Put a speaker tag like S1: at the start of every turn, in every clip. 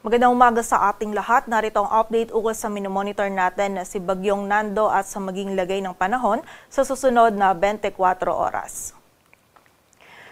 S1: Magandang umaga sa ating lahat. Narito ang update ukol sa minomonitor natin na si Bagyong Nando at sa maging lagay ng panahon sa susunod na 24 oras.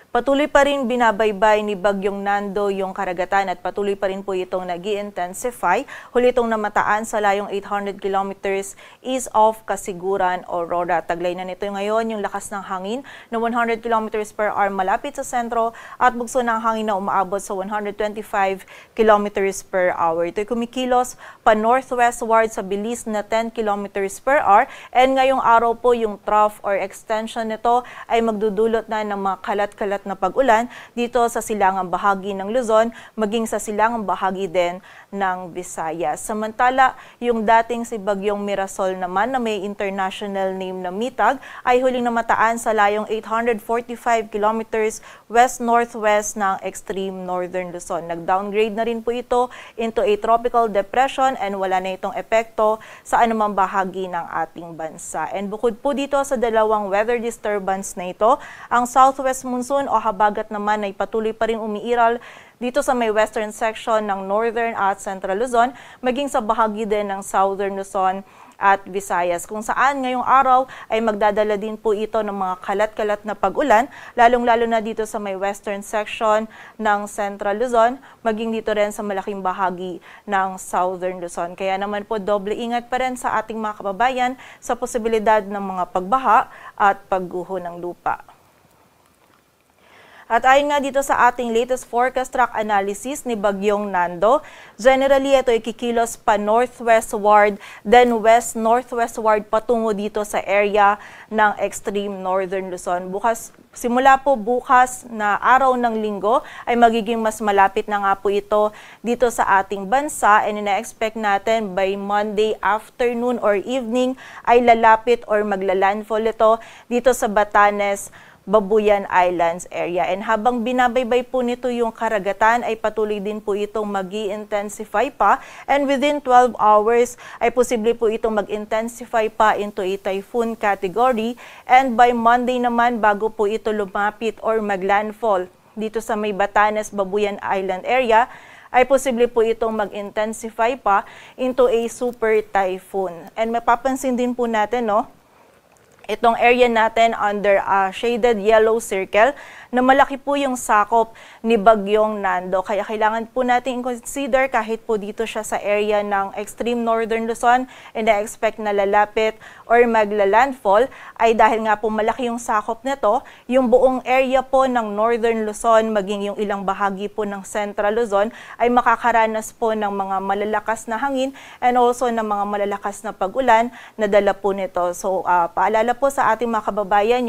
S1: Patuloy pa rin binabaybay ni Bagyong Nando yung karagatan at patuloy pa rin po itong nag-i-intensify. Huli itong namataan sa layong 800 kilometers east of Kasiguran, Aurora. Taglay na nito ngayon yung lakas ng hangin na 100 kilometers per hour malapit sa sentro at bugso ng hangin na umaabot sa 125 kilometers per hour. Ito'y kumikilos pa northwestward sa bilis na 10 kilometers per hour and ngayong araw po yung trough or extension nito ay magdudulot na ng mga kalat-kalat na pag-ulan dito sa silangang bahagi ng Luzon, maging sa silangang bahagi din ng Visayas. Samantala, yung dating si Bagyong Mirasol naman na may international name na Mitag ay huling namataan sa layong 845 kilometers west-northwest ng extreme northern Luzon. Nag-downgrade na rin po ito into a tropical depression and wala na itong epekto sa anumang bahagi ng ating bansa. And bukod po dito sa dalawang weather disturbance na ito, ang southwest monsoon o habagat naman ay patuloy pa rin umiiral dito sa may western section ng northern at central Luzon, maging sa bahagi din ng southern Luzon at Visayas, kung saan ngayong araw ay magdadala din po ito ng mga kalat-kalat na pag-ulan, lalong-lalo na dito sa may western section ng central Luzon, maging dito rin sa malaking bahagi ng southern Luzon. Kaya naman po doble ingat pa rin sa ating mga kababayan sa posibilidad ng mga pagbaha at pagguho ng lupa. At ayon nga dito sa ating latest forecast track analysis ni Bagyong Nando, generally ito ay kikilos pa northwestward, then west-northwestward patungo dito sa area ng extreme northern Luzon. Simula po bukas na araw ng linggo ay magiging mas malapit na nga po ito dito sa ating bansa and ina-expect natin by Monday afternoon or evening ay lalapit or maglalandfall ito dito sa Batanes, Babuyan Islands area. And habang binabaybay po nito yung karagatan ay patuloy din po itong mag-i-intensify pa and within 12 hours ay posible po itong mag-intensify pa into a typhoon category and by Monday naman bago po ito lumapit or maglandfall dito sa may Batanes, Babuyan Island area ay posible po itong mag-intensify pa into a super typhoon. And mapapansin din po natin, itong area natin under a shaded yellow circle na malaki po yung sakop ni Bagyong Nando. Kaya kailangan po natin i-consider kahit po dito siya sa area ng extreme northern Luzon and na-expect na lalapit or maglalandfall ay dahil nga po malaki yung sakop nito, yung buong area po ng northern Luzon maging yung ilang bahagi po ng central Luzon ay makakaranas po ng mga malalakas na hangin and also ng mga malalakas na pag-ulan na dala po nito. So paalala po sa ating mga kababayan,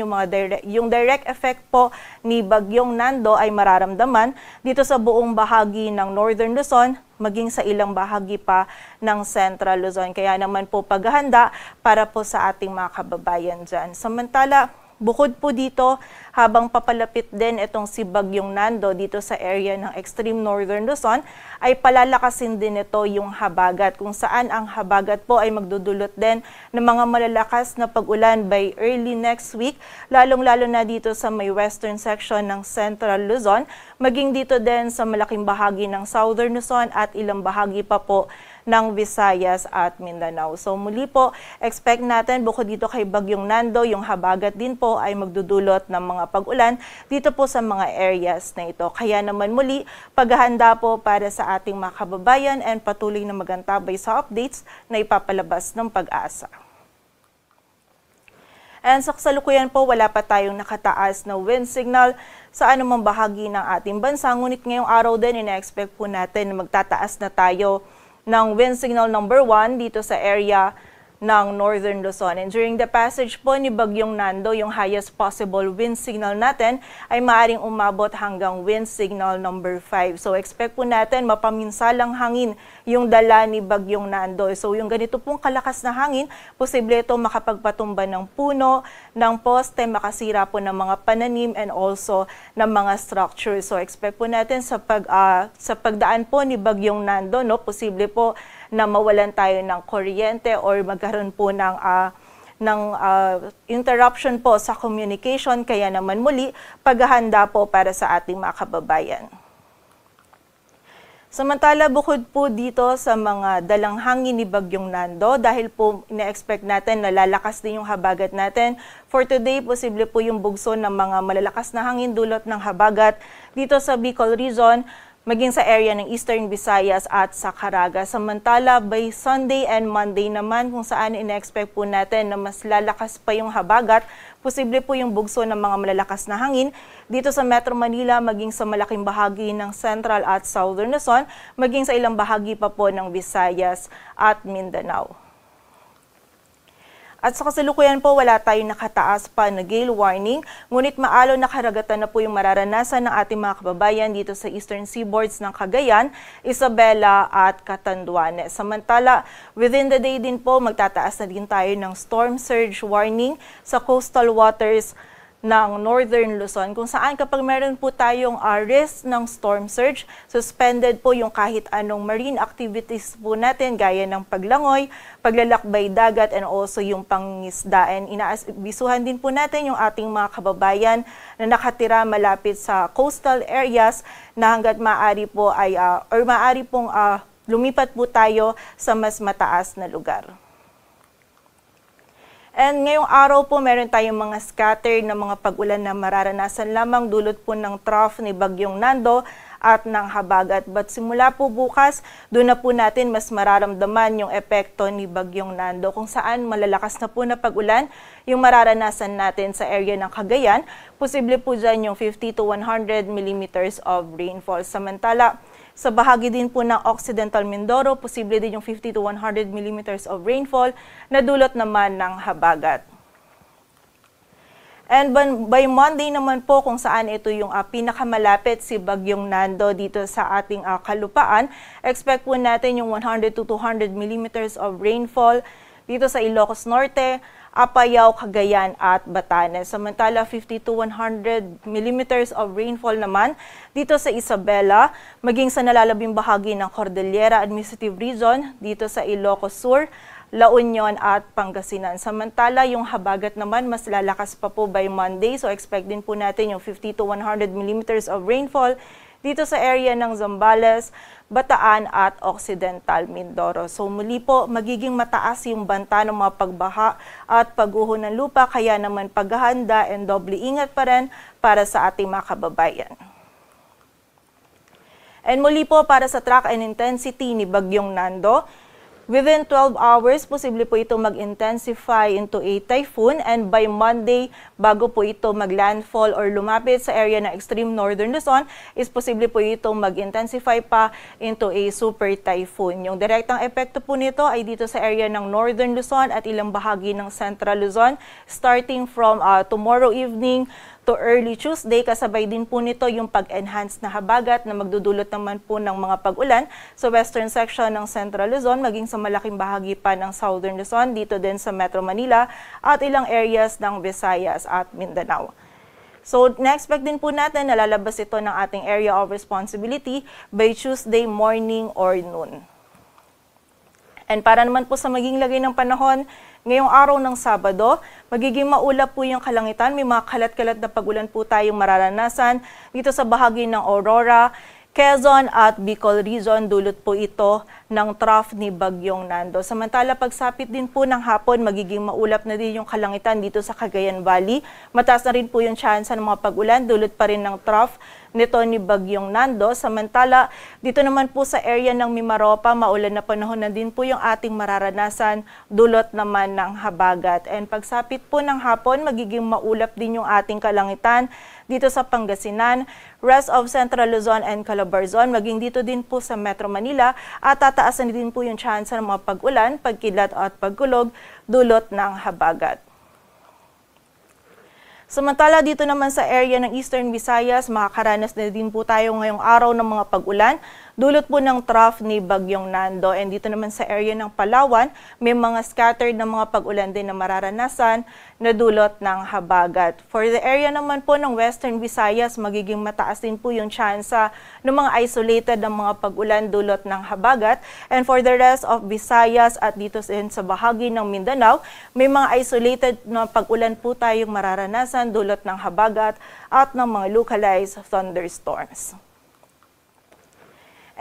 S1: yung direct effect po ni Bagyong Nando ay mararamdaman dito sa buong bahagi ng northern Luzon, maging sa ilang bahagi pa ng central Luzon. Kaya naman po paghahanda para po sa ating mga kababayan dyan. Samantala, bukod po dito, habang papalapit din itong si Bagyong Nando dito sa area ng extreme northern Luzon, ay palalakasin din ito yung habagat, kung saan ang habagat po ay magdudulot din ng mga malalakas na pag-ulan by early next week, lalong-lalo na dito sa may western section ng central Luzon, maging dito din sa malaking bahagi ng southern Luzon at ilang bahagi pa po ng Visayas at Mindanao. So muli po, expect natin bukod dito kay Bagyong Nando, yung habagat din po ay magdudulot ng mga pag-ulan dito po sa mga areas na ito. Kaya naman muli, paghahanda po para sa ating mga kababayan and patuloy na magantabay sa updates na ipapalabas ng Pag-asa. And sa kasalukuyan po, wala pa tayong nakataas na wind signal sa anumang bahagi ng ating bansa. Ngunit ngayong araw din, ina-expect po natin na magtataas na tayo ng wind signal number 1 dito sa area ng northern Luzon. And during the passage po ni Bagyong Nando, yung highest possible wind signal natin ay maaaring umabot hanggang wind signal number 5. So expect po natin mapaminsalang hangin yung dala ni Bagyong Nando. So yung ganito pong kalakas na hangin, posible ito makapagpatumba ng puno, ng poste, makasira po ng mga pananim and also ng mga structures. So expect po natin sa pagdaan po ni Bagyong Nando, posible po na mawalan tayo ng kuryente or magkaroon po ng interruption po sa communication. Kaya naman muli, paghahanda po para sa ating mga kababayan. Samantala, bukod po dito sa mga dalang hangin ni Bagyong Nando, dahil po ina-expect natin na lalakas din yung habagat natin, for today, posible po yung bugso ng mga malalakas na hangin dulot ng habagat dito sa Bicol Region, maging sa area ng Eastern Visayas at sa Caraga. Samantala, by Sunday and Monday naman, kung saan ina-expect po natin na mas lalakas pa yung habagat, posible po yung bugso ng mga malalakas na hangin dito sa Metro Manila, maging sa malaking bahagi ng Central at Southern Luzon, maging sa ilang bahagi pa po ng Visayas at Mindanao. At sa kasalukuyan po, wala tayong nakataas pa na gale warning, ngunit maalon na karagatan na po yung mararanasan ng ating mga kababayan dito sa eastern seaboards ng Cagayan, Isabela at Catanduanes. Samantala, within the day din po, magtataas na din tayo ng storm surge warning sa coastal waters ng Northern Luzon, kung saan kapag meron po tayong risk ng storm surge, suspended po yung kahit anong marine activities po natin gaya ng paglangoy, paglalakbay dagat, and also yung pangisdaan. Inaabisuhan din po natin yung ating mga kababayan na nakatira malapit sa coastal areas na hanggat maaari po ay maaari pong lumipat po tayo sa mas mataas na lugar. And ngayong araw po, meron tayong mga scattered na mga pag-ulan na mararanasan lamang dulot po ng trough ni Bagyong Nando at ng habagat. But simula po bukas, doon na po natin mas mararamdaman yung epekto ni Bagyong Nando, kung saan malalakas na po na pag-ulan yung mararanasan natin sa area ng Cagayan. Posible po dyan yung 50 to 100 millimeters of rainfall. Samantala, sa bahagi din po ng Occidental Mindoro, posible din yung 50 to 100 millimeters of rainfall na dulot naman ng habagat. And by Monday naman po, kung saan ito yung pinakamalapit si Bagyong Nando dito sa ating kalupaan, expect po natin yung 100 to 200 millimeters of rainfall dito sa Ilocos Norte, Apayao, Cagayan at Batanes. Samantala, 50 to 100 millimeters of rainfall naman dito sa Isabela, maging sa nalalabing bahagi ng Cordillera Administrative Region dito sa Ilocos Sur, La Union at Pangasinan. Samantala, yung habagat naman mas lalakas pa po by Monday, so expect din po natin yung 50 to 100 millimeters of rainfall dito sa area ng Zambales, Bataan at Occidental Mindoro. So muli po, magiging mataas yung banta ng mga pagbaha at pagguho ng lupa, kaya naman paghahanda and doble ingat pa rin para sa ating mga kababayan. And muli po, para sa track and intensity ni Bagyong Nando, within 12 hours, posible po ito mag-intensify into a typhoon, and by Monday, bago po ito mag-landfall or lumapit sa area ng extreme northern Luzon, is posible po ito mag-intensify pa into a super typhoon. Yung direktang epekto po nito ay dito sa area ng northern Luzon at ilang bahagi ng central Luzon, starting from tomorrow evening to early Tuesday. Kasabay din po nito yung pag-enhance na habagat na magdudulot naman po ng mga pag-ulan sa western section ng Central Luzon, maging sa malaking bahagi pa ng Southern Luzon, dito din sa Metro Manila at ilang areas ng Visayas at Mindanao. So, na-expect din po natin na lalabas ito ng ating area of responsibility by Tuesday morning or noon. And para naman po sa maging lagay ng panahon, ngayong araw ng Sabado, magiging maulap po yung kalangitan. May mga kalat-kalat na pag-ulan po tayong mararanasan dito sa bahagi ng Aurora, Quezon at Bicol Region. Dulot po ito ng trough ni Bagyong Nando. Samantala, pagsapit din po ng hapon, magiging maulap na din yung kalangitan dito sa Cagayan Valley. Mataas na rin po yung chance ng mga pag-ulan. Dulot pa rin ng trough nito ni Bagyong Nando. Samantala, dito naman po sa area ng Mimaropa, maulan na panahon na din po yung ating mararanasan, dulot naman ng habagat. And pagsapit po ng hapon, magiging maulap din yung ating kalangitan dito sa Pangasinan, rest of Central Luzon and Calabarzon, maging dito din po sa Metro Manila, at tataasan din po yung chance ng mga pag-ulan, pagkidlat at pagkulog, dulot ng habagat. Samantala, dito naman sa area ng Eastern Visayas, makakaranas na din po tayo ngayong araw ng mga pag-ulan, dulot po ng trough ni Bagyong Nando. And dito naman sa area ng Palawan, may mga scattered na mga pag-ulan din na mararanasan na dulot ng habagat. For the area naman po ng Western Visayas, magiging mataas din po yung tsansa ng mga isolated na mga pag-ulan dulot ng habagat. And for the rest of Visayas at dito sa bahagi ng Mindanao, may mga isolated na pag-ulan po tayong mararanasan dulot ng habagat at ng mga localized thunderstorms.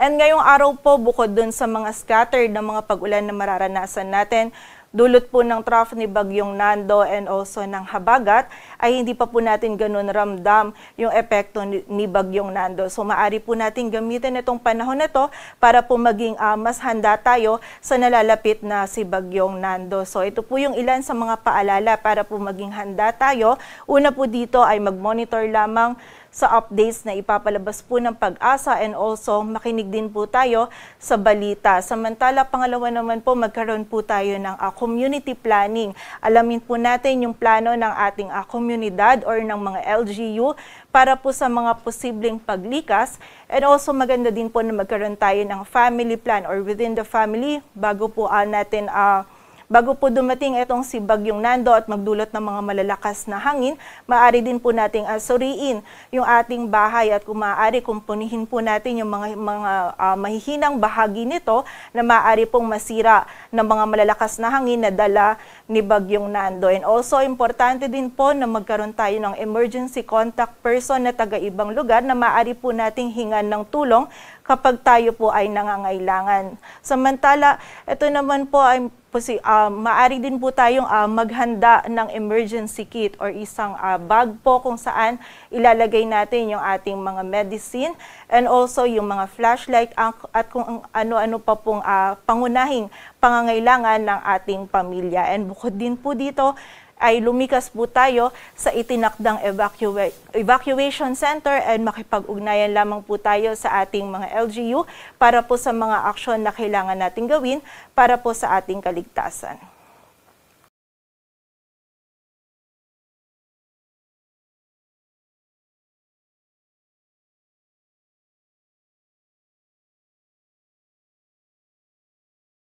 S1: And ngayong araw po, bukod dun sa mga scattered na mga pag-ulan na mararanasan natin, dulot po ng trough ni Bagyong Nando and also ng habagat, ay hindi pa po natin ganun ramdam yung epekto ni Bagyong Nando. So maaari po natin gamitin itong panahon na to para po maging mas handa tayo sa nalalapit na si Bagyong Nando. So ito po yung ilan sa mga paalala para po maging handa tayo. Una po dito ay mag-monitor lamang sa updates na ipapalabas po ng Pag-asa and also makinig din po tayo sa balita. Samantala, pangalawa naman po, magkaroon po tayo ng community planning. Alamin po natin yung plano ng ating komunidad or ng mga LGU para po sa mga posibleng paglikas. And also maganda din po na magkaroon tayo ng family plan or within the family bago po bago po dumating itong si Bagyong Nando at magdulot ng mga malalakas na hangin, maaari din po nating suriin yung ating bahay at kung maaari kumpunihin po natin yung mga mahihinang bahagi nito na maaari pong masira ng mga malalakas na hangin na dala ni Bagyong Nando. And also, importante din po na magkaroon tayo ng emergency contact person na taga-ibang lugar na maaari po nating hingan ng tulong kapag tayo po ay nangangailangan. Samantala, ito naman po ay maaari din po tayong maghanda ng emergency kit or isang bag po kung saan ilalagay natin yung ating mga medicine and also yung mga flashlight at kung ano-ano pa pong pangunahing pangangailangan ng ating pamilya. And bukod din po dito, ay lumikas po tayo sa itinakdang evacuation center and makipag-ugnayan lamang po tayo sa ating mga LGU para po sa mga aksyon na kailangan nating gawin para po sa ating kaligtasan.